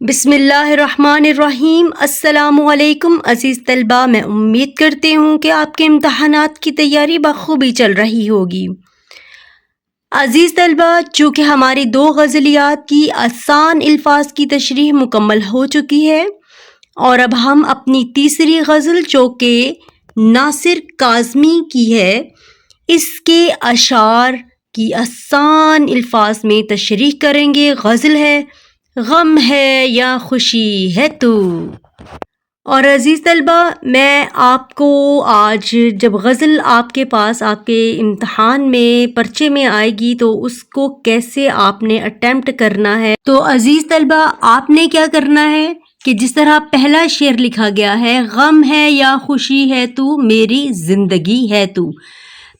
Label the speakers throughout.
Speaker 1: بسم اللہ الرحمن الرحیم۔ السلام علیکم عزیز طلبہ، میں امید کرتی ہوں کہ آپ کے امتحانات کی تیاری بخوبی چل رہی ہوگی۔ عزیز طلبہ، چونکہ ہماری 2 غزلیات کی آسان الفاظ کی تشریح مکمل ہو چکی ہے اور اب ہم اپنی تیسری غزل جو کہ ناصر کاظمی کی ہے، اس کے اشعار کی آسان الفاظ میں تشریح کریں گے۔ غزل ہے غم ہے یا خوشی ہے تو۔ اور عزیز طلبہ، میں آپ کو آج جب غزل آپ کے پاس آپ کے امتحان میں پرچے میں آئے گی تو اس کو کیسے آپ نے اٹیمپٹ کرنا ہے، تو عزیز طلبہ آپ نے کیا کرنا ہے کہ جس طرح پہلا شعر لکھا گیا ہے، غم ہے یا خوشی ہے تو میری زندگی ہے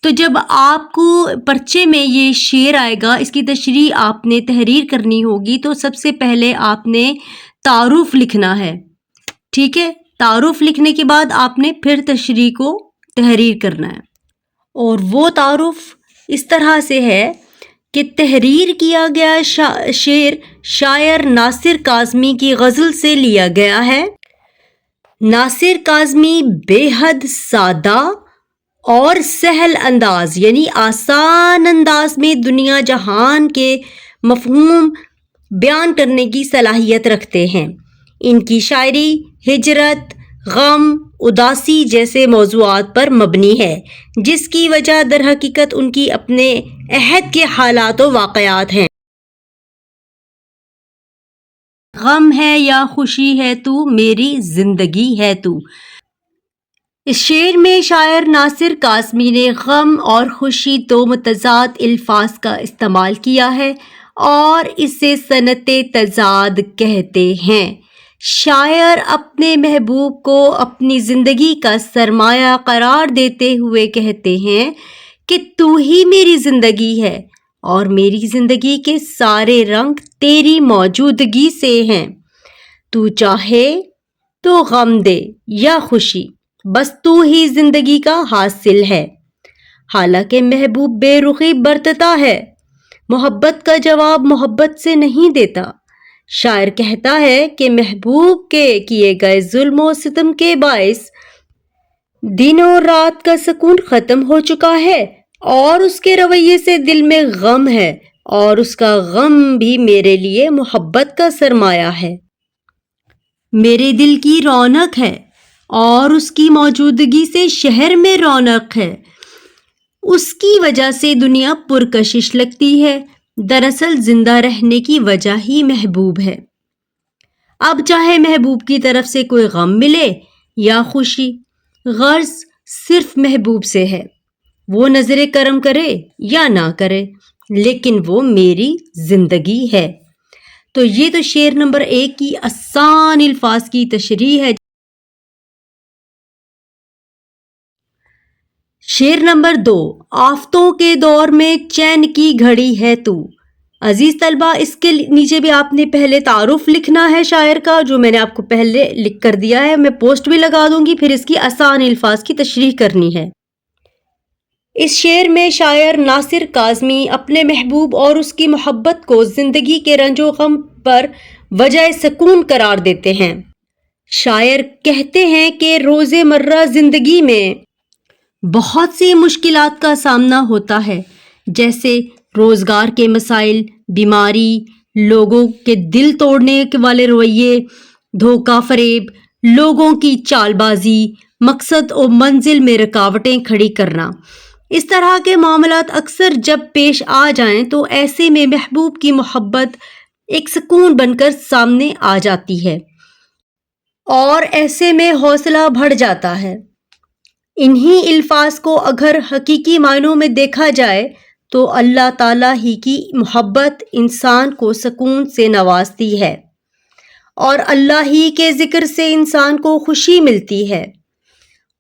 Speaker 1: تو جب آپ کو پرچے میں یہ شعر آئے گا، اس کی تشریح آپ نے تحریر کرنی ہوگی، تو سب سے پہلے آپ نے تعارف لکھنا ہے، ٹھیک ہے؟ تعارف لکھنے کے بعد آپ نے پھر تشریح کو تحریر کرنا ہے، اور وہ تعارف اس طرح سے ہے کہ تحریر کیا گیا شعر شاعر ناصر کاظمی کی غزل سے لیا گیا ہے۔ ناصر کاظمی بے حد سادہ اور سہل انداز یعنی آسان انداز میں دنیا جہان کے مفہوم بیان کرنے کی صلاحیت رکھتے ہیں۔ ان کی شاعری ہجرت، غم، اداسی جیسے موضوعات پر مبنی ہے، جس کی وجہ در حقیقت ان کی اپنے عہد کے حالات و واقعات ہیں۔ غم ہے یا خوشی ہے تو میری زندگی ہے تو۔ اس شعر میں شاعر ناصر کاظمی نے غم اور خوشی 2 متضاد الفاظ کا استعمال کیا ہے اور اسے صنعت تضاد کہتے ہیں۔ شاعر اپنے محبوب کو اپنی زندگی کا سرمایہ قرار دیتے ہوئے کہتے ہیں کہ تو ہی میری زندگی ہے اور میری زندگی کے سارے رنگ تیری موجودگی سے ہیں۔ تو چاہے تو غم دے یا خوشی، بس تو ہی زندگی کا حاصل ہے۔ حالانکہ محبوب بے رخی برتتا ہے، محبت کا جواب محبت سے نہیں دیتا۔ شاعر کہتا ہے کہ محبوب کے کیے گئے ظلم و ستم کے باعث دن اور رات کا سکون ختم ہو چکا ہے اور اس کے رویے سے دل میں غم ہے، اور اس کا غم بھی میرے لیے محبت کا سرمایہ ہے۔ میرے دل کی رونق ہے اور اس کی موجودگی سے شہر میں رونق ہے۔ اس کی وجہ سے دنیا پرکشش لگتی ہے۔ دراصل زندہ رہنے کی وجہ ہی محبوب ہے۔ اب چاہے محبوب کی طرف سے کوئی غم ملے یا خوشی، غرض صرف محبوب سے ہے، وہ نظر کرم کرے یا نہ کرے، لیکن وہ میری زندگی ہے۔ تو یہ تو شعر نمبر 1 کی آسان الفاظ کی تشریح ہے۔ شعر نمبر 2، آفتوں کے دور میں چین کی گھڑی ہے تو۔ عزیز طلبہ، اس کے نیچے بھی آپ نے پہلے تعارف لکھنا ہے شاعر کا، جو میں نے آپ کو پہلے لکھ کر دیا ہے، میں پوسٹ بھی لگا دوں گی، پھر اس کی آسان الفاظ کی تشریح کرنی ہے۔ اس شعر میں شاعر ناصر کاظمی اپنے محبوب اور اس کی محبت کو زندگی کے رنج و غم پر وجہ سکون قرار دیتے ہیں۔ شاعر کہتے ہیں کہ روزمرہ زندگی میں بہت سی مشکلات کا سامنا ہوتا ہے، جیسے روزگار کے مسائل، بیماری، لوگوں کے دل توڑنے والے رویے، دھوکہ فریب، لوگوں کی چال بازی، مقصد و منزل میں رکاوٹیں کھڑی کرنا۔ اس طرح کے معاملات اکثر جب پیش آ جائیں تو ایسے میں محبوب کی محبت ایک سکون بن کر سامنے آ جاتی ہے اور ایسے میں حوصلہ بڑھ جاتا ہے۔ انہی الفاظ کو اگر حقیقی معنوں میں دیکھا جائے تو اللہ تعالیٰ ہی کی محبت انسان کو سکون سے نوازتی ہے اور اللہ ہی کے ذکر سے انسان کو خوشی ملتی ہے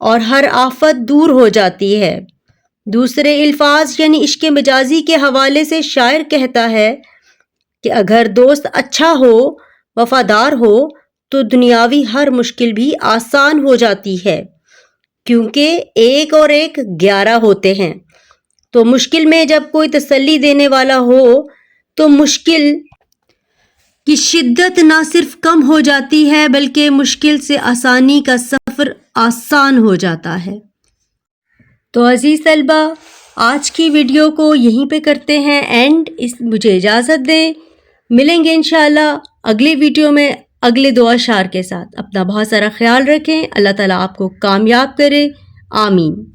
Speaker 1: اور ہر آفت دور ہو جاتی ہے۔ دوسرے الفاظ یعنی عشق مجازی کے حوالے سے شاعر کہتا ہے کہ اگر دوست اچھا ہو، وفادار ہو، تو دنیاوی ہر مشکل بھی آسان ہو جاتی ہے، کیونکہ 1 اور 1 11 ہوتے ہیں۔ تو مشکل میں جب کوئی تسلی دینے والا ہو تو مشکل کی شدت نہ صرف کم ہو جاتی ہے بلکہ مشکل سے آسانی کا سفر آسان ہو جاتا ہے۔ تو عزیز طلبہ، آج کی ویڈیو کو یہیں پہ کرتے ہیں اینڈ، مجھے اجازت دیں، ملیں گے انشاءاللہ اگلی ویڈیو میں اگلے دو اشعار کے ساتھ۔ اپنا بہت سارا خیال رکھیں، اللہ تعالیٰ آپ کو کامیاب کرے، آمین۔